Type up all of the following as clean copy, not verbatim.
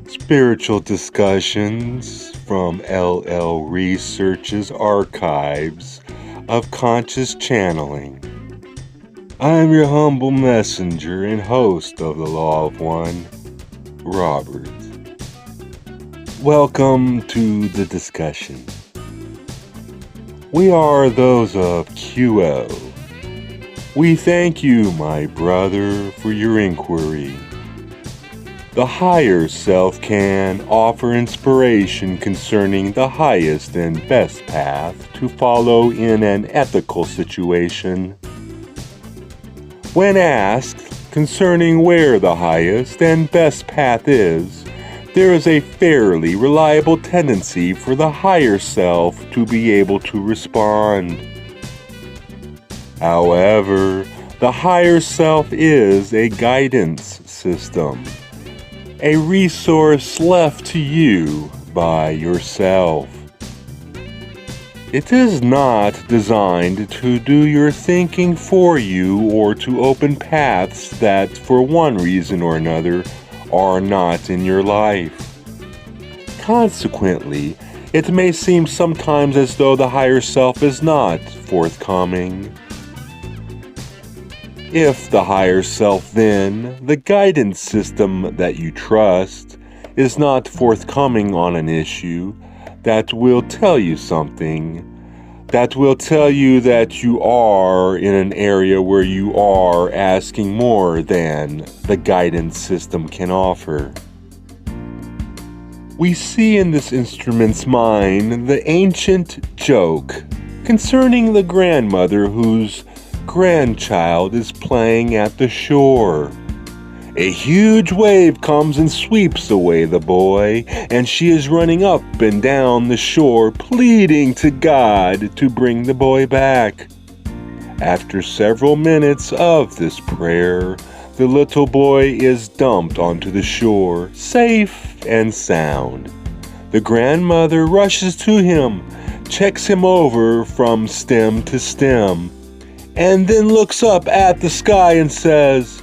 Spiritual discussions from LL Research's archives of conscious channeling. I am your humble messenger and host of the Law of One, Robert. Welcome to the discussion. We are those of QO. We thank you, my brother, for your inquiry. The higher self can offer inspiration concerning the highest and best path to follow in an ethical situation. When asked concerning where the highest and best path is, there is a fairly reliable tendency for the higher self to be able to respond. However, the higher self is a guidance system, a resource left to you by yourself. It is not designed to do your thinking for you or to open paths that, for one reason or another, are not in your life. Consequently, it may seem sometimes as though the higher self is not forthcoming. If the higher self, then, the guidance system that you trust, is not forthcoming on an issue that will tell you something, that will tell you that you are in an area where you are asking more than the guidance system can offer. We see in this instrument's mind the ancient joke concerning the grandmother whose grandchild is playing at the shore. A huge wave comes and sweeps away the boy, and she is running up and down the shore, pleading to God to bring the boy back. After several minutes of this prayer, the little boy is dumped onto the shore, safe and sound. The grandmother rushes to him, checks him over from stem to stem, and then looks up at the sky and says,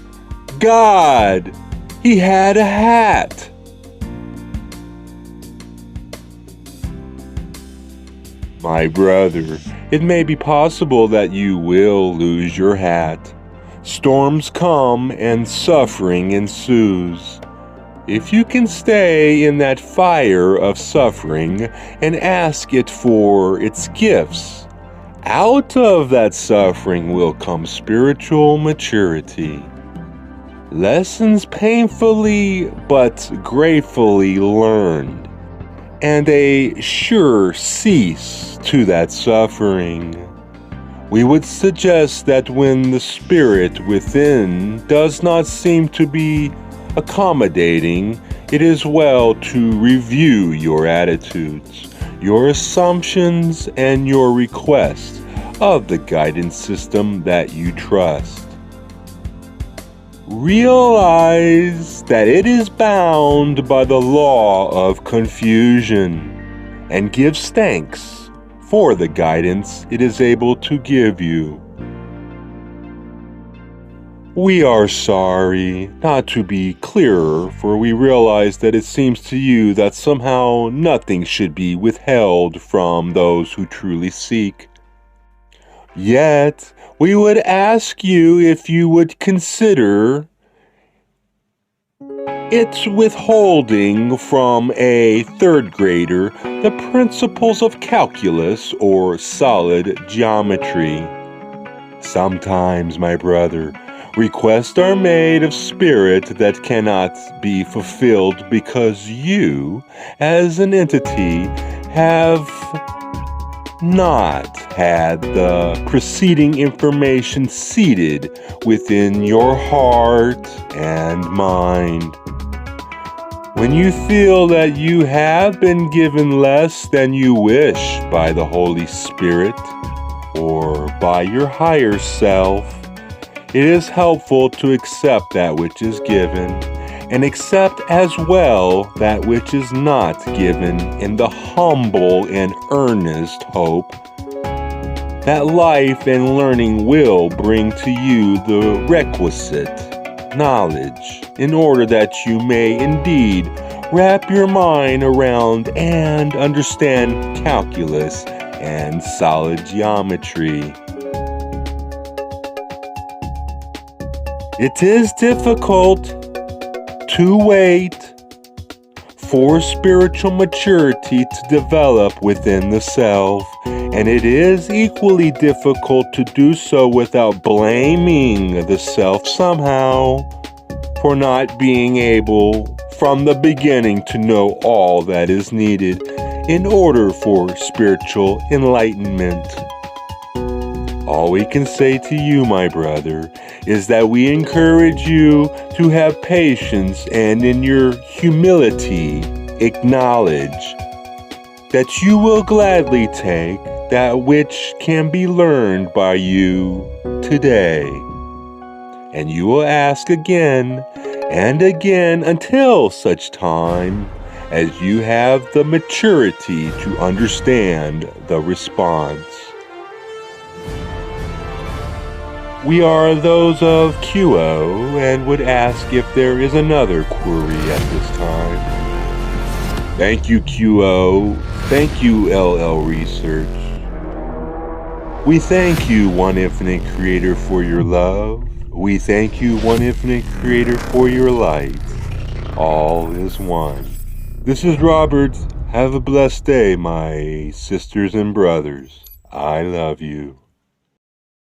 "God, he had a hat." My brother, it may be possible that you will lose your hat. Storms come and suffering ensues. If you can stay in that fire of suffering and ask it for its gifts, out of that suffering will come spiritual maturity. Lessons painfully but gratefully learned, and a sure cease to that suffering. We would suggest that when the spirit within does not seem to be accommodating, it is well to review your attitudes, your assumptions, and your request of the guidance system that you trust. Realize that it is bound by the law of confusion, and gives thanks for the guidance it is able to give you. We are sorry not to be clearer, for we realize that it seems to you that somehow nothing should be withheld from those who truly seek. Yet, we would ask you if you would consider its withholding from a third grader the principles of calculus or solid geometry. Sometimes, my brother, requests are made of spirit that cannot be fulfilled because you, as an entity, have not had the preceding information seated within your heart and mind. When you feel that you have been given less than you wish by the Holy Spirit or by your higher self, it is helpful to accept that which is given, and accept as well that which is not given, in the humble and earnest hope that life and learning will bring to you the requisite knowledge in order that you may indeed wrap your mind around and understand calculus and solid geometry. It is difficult to wait for spiritual maturity to develop within the self, and it is equally difficult to do so without blaming the self somehow for not being able from the beginning to know all that is needed in order for spiritual enlightenment. All we can say to you, my brother, is that we encourage you to have patience and in your humility acknowledge that you will gladly take that which can be learned by you today. And you will ask again and again until such time as you have the maturity to understand the response. We are those of QO and would ask if there is another query at this time. Thank you, QO. Thank you, LL Research. We thank you, One Infinite Creator, for your love. We thank you, One Infinite Creator, for your light. All is one. This is Robert. Have a blessed day, my sisters and brothers. I love you.